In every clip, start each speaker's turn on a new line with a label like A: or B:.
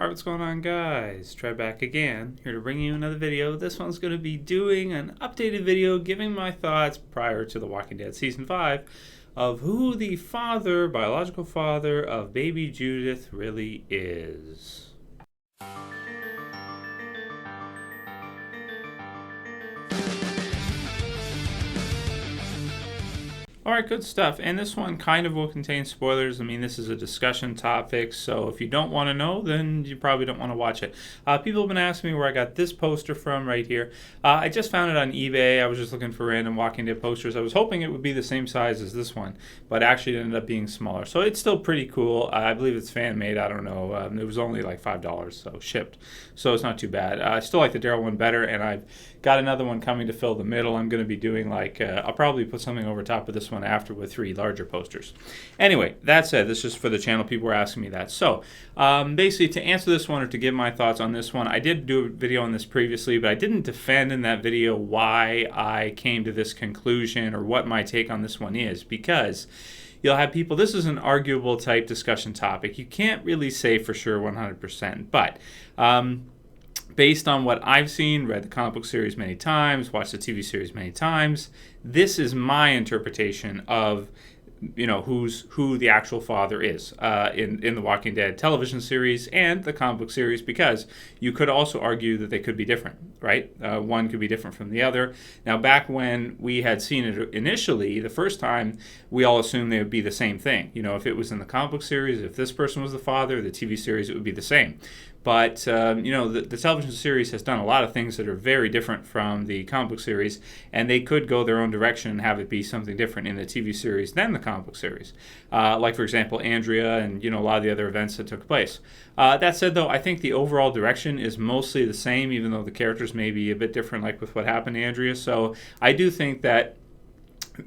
A: Alright, what's going on, guys? Try back again, here to bring you another video. This one's going to be doing an updated video giving my thoughts prior to The Walking Dead Season 5 of who the biological father of Baby Judith really is. Alright, good stuff. And this one kind of will contain spoilers. I mean, this is a discussion topic, so if you don't want to know, then you probably don't want to watch it. People have been asking me where I got this poster from right here. I just found it on eBay. I was just looking for random Walking Dead posters. I was hoping it would be the same size as this one, but actually it ended up being smaller. So it's still pretty cool. I believe it's fan-made. I don't know. It was only like $5, so shipped. So it's not too bad. I still like the Daryl one better, and I've got another one coming to fill the middle. I'm going to be doing like, I'll probably put something over top of this one after with 3 larger posters. Anyway, that said, this is for the channel. People were asking me that. So basically, to answer this one or to give my thoughts on this one, I did do a video on this previously, but I didn't defend in that video why I came to this conclusion or what my take on this one is, because you'll have people, this is an arguable type discussion topic. You can't really say for sure 100%, but based on what I've seen, read the comic book series many times, watched the TV series many times, this is my interpretation of, you know, who the actual father is in the Walking Dead television series and the comic book series, because you could also argue that they could be different, right? One could be different from the other. Now, back when we had seen it initially, the first time, we all assumed they would be the same thing. You know, if it was in the comic book series, if this person was the father, the TV series, it would be the same. But, you know, the television series has done a lot of things that are very different from the comic book series, and they could go their own direction and have it be something different in the TV series than the comic book series. Like, for example, Andrea and, you know, a lot of the other events that took place. That said, though, I think the overall direction is mostly the same, even though the characters may be a bit different, like with what happened to Andrea. So I do think that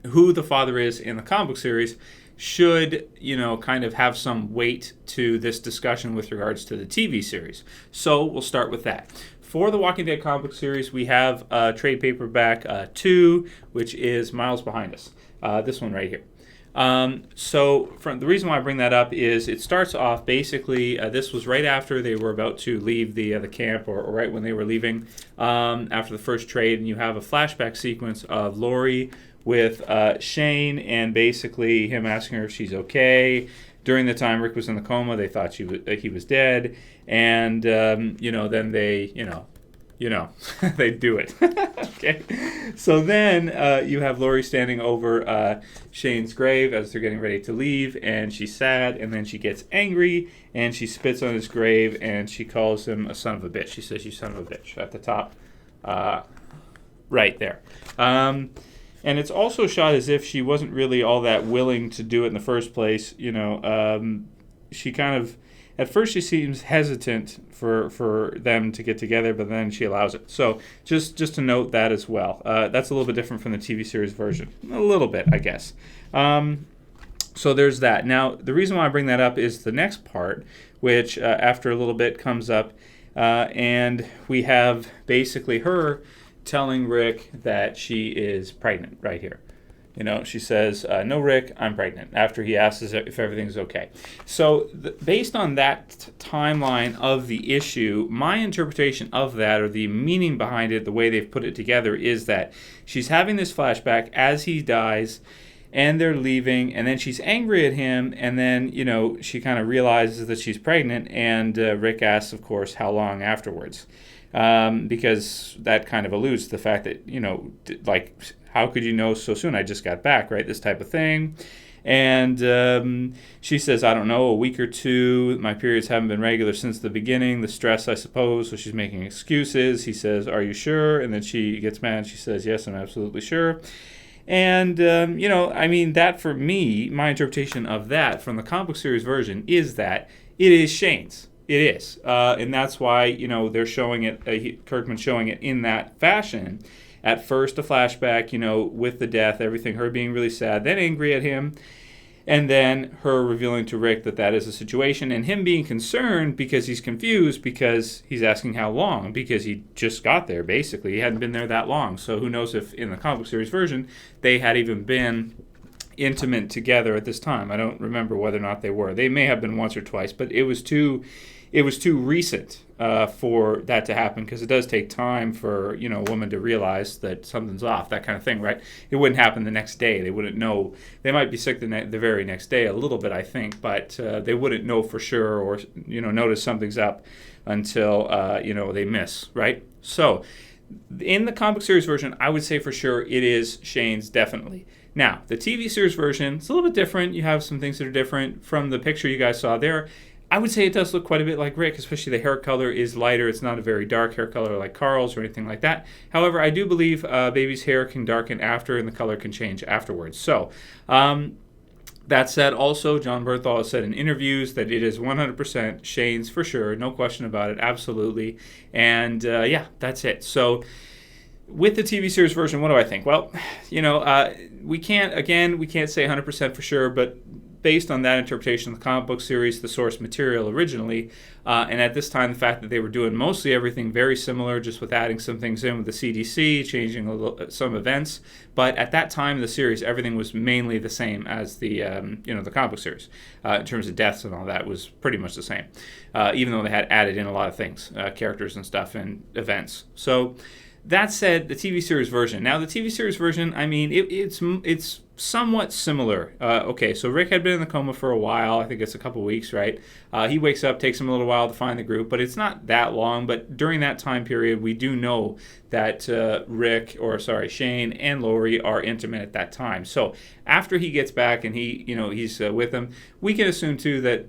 A: who the father is in the comic book series should, you know, kind of have some weight to this discussion with regards to the TV series. So we'll start with that. For the Walking Dead comic book series, we have trade paperback 2, which is miles behind us. This one right here. So the reason why I bring that up is it starts off basically, this was right after they were about to leave the camp, or right when they were leaving after the first trade, and you have a flashback sequence of Lori with Shane, and basically him asking her if she's okay. During the time Rick was in the coma, they thought he was dead, and you know, then they, you know, they do it. Okay, so then you have Lori standing over Shane's grave as they're getting ready to leave, and she's sad, and then she gets angry, and she spits on his grave, and she calls him a son of a bitch. She says, "You son of a bitch," at the top, right there. And it's also shot as if she wasn't really all that willing to do it in the first place. You know, she kind of, at first she seems hesitant for them to get together, but then she allows it. So just to note that as well. That's a little bit different from the TV series version. A little bit, I guess. So there's that. Now, the reason why I bring that up is the next part, which after a little bit comes up, and we have basically her telling Rick that she is pregnant right here. You know, she says, "No, Rick, I'm pregnant," after he asks if everything's okay. So based on that timeline of the issue, my interpretation of that, or the meaning behind it, the way they've put it together, is that she's having this flashback as he dies, and they're leaving, and then she's angry at him, and then, you know, she kind of realizes that she's pregnant, and Rick asks, of course, how long afterwards. Because that kind of alludes to the fact that, you know, like, how could you know so soon? I just got back, right? This type of thing. And she says, "I don't know, a week or 2. My periods haven't been regular since the beginning. The stress, I suppose." So she's making excuses. He says, "Are you sure?" And then she gets mad. She says, "Yes, I'm absolutely sure." And, you know, I mean, that for me, my interpretation of that from the comic book series version is that it is Shane's. It is. And that's why, you know, they're showing it, Kirkman's showing it in that fashion. At first, a flashback, you know, with the death, everything, her being really sad, then angry at him, and then her revealing to Rick that is a situation, and him being concerned because he's confused, because he's asking how long, because he just got there, basically. He hadn't been there that long. So who knows if in the comic book series version they had even been intimate together at this time. I don't remember whether or not they were. They may have been once or twice, but it was too it was too recent for that to happen, because it does take time for a woman to realize that something's off, that kind of thing, right? It wouldn't happen the next day. They wouldn't know. They might be sick the very next day a little bit, I think, but they wouldn't know for sure, or notice something's up until they miss, right? So in the comic series version, I would say for sure it is Shane's, definitely. Now, the TV series version, it's a little bit different. You have some things that are different from the picture you guys saw there. I would say it does look quite a bit like Rick, especially the hair color is lighter. It's not a very dark hair color like Carl's or anything like that. However, I do believe Baby's hair can darken after, and the color can change afterwards. So, that said, also, Jon Bernthal has said in interviews that it is 100% Shane's for sure. No question about it. Absolutely. And, yeah, that's it. So, with the TV series version, what do I think? Well, we can't say 100% for sure, but based on that interpretation of the comic book series, the source material originally, and at this time, the fact that they were doing mostly everything very similar, just with adding some things in with the CDC, changing some events. But at that time, the series, everything was mainly the same as the the comic book series. In terms of deaths and all that, was pretty much the same, even though they had added in a lot of things, characters and stuff and events. So that said, the TV series version. Now, the TV series version, I mean, it's somewhat similar. Okay, so Rick had been in the coma for a while. I think it's a couple weeks, right? He wakes up, takes him a little while to find the group, but it's not that long. But during that time period, we do know that Shane and Lori are intimate at that time. So after he gets back and he's with them, we can assume too that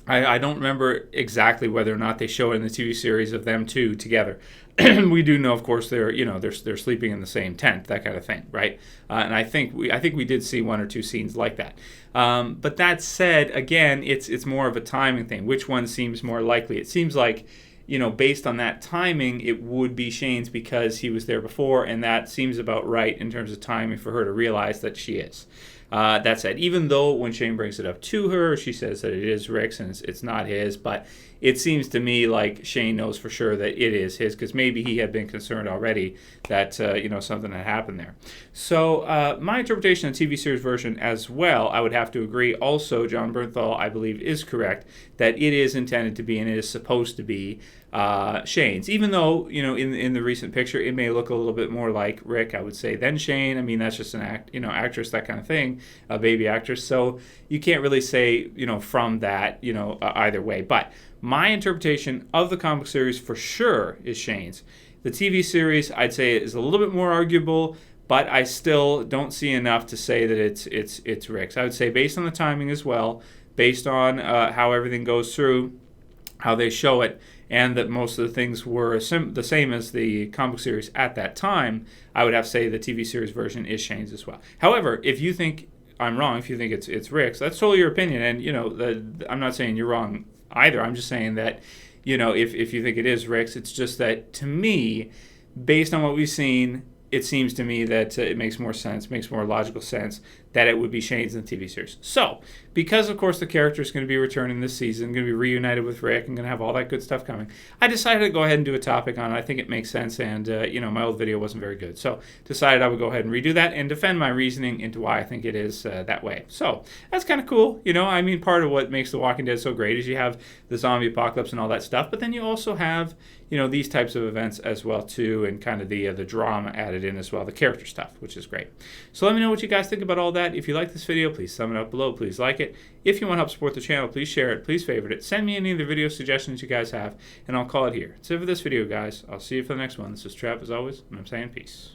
A: I don't remember exactly whether or not they show it in the TV series of them two together. We do know, of course, they're sleeping in the same tent, that kind of thing, right? And I think we did see one or two scenes like that. But that said, again, it's more of a timing thing. Which one seems more likely? It seems like, based on that timing, it would be Shane's because he was there before, and that seems about right in terms of timing for her to realize that she is. That said, even though when Shane brings it up to her, she says that it is Rick's and it's not his, but it seems to me like Shane knows for sure that it is his, because maybe he had been concerned already that something had happened there. So my interpretation of the TV series version as well, I would have to agree. Also, Jon Bernthal, I believe, is correct that it is intended to be and it is supposed to be Shane's, even though in the recent picture it may look a little bit more like Rick, I would say, than Shane. I mean, that's just an actress, that kind of thing, a baby actress. So you can't really say from that either way. But my interpretation of the comic series for sure is Shane's. The TV series, I'd say, is a little bit more arguable, but I still don't see enough to say that it's Rick's. I would say based on the timing as well, based on how everything goes through, how they show it, and that most of the things were the same as the comic series at that time, I would have to say the TV series version is Shane's as well. However, if you think I'm wrong, if you think it's Rick's, that's totally your opinion, and I'm not saying you're wrong either. I'm just saying that if you think it is Rick's, it's just that to me, based on what we've seen, it seems to me that it makes more logical sense that it would be Shane's in the TV series. So, because of course the character is going to be returning this season, going to be reunited with Rick, and going to have all that good stuff coming, I decided to go ahead and do a topic on it. I think it makes sense, and my old video wasn't very good, so decided I would go ahead and redo that and defend my reasoning into why I think it is that way. So that's kind of cool. I mean, part of what makes The Walking Dead so great is you have the zombie apocalypse and all that stuff, but then you also have these types of events as well too, and kind of the drama added in as well, the character stuff, which is great. So let me know what you guys think about all that. If you like this video, please thumb it up below. Please like it. If you want to help support the channel, please share it. Please favorite it. Send me any of the video suggestions you guys have, and I'll call it here. That's it for this video, guys. I'll see you for the next one. This is Trav, as always, and I'm saying peace.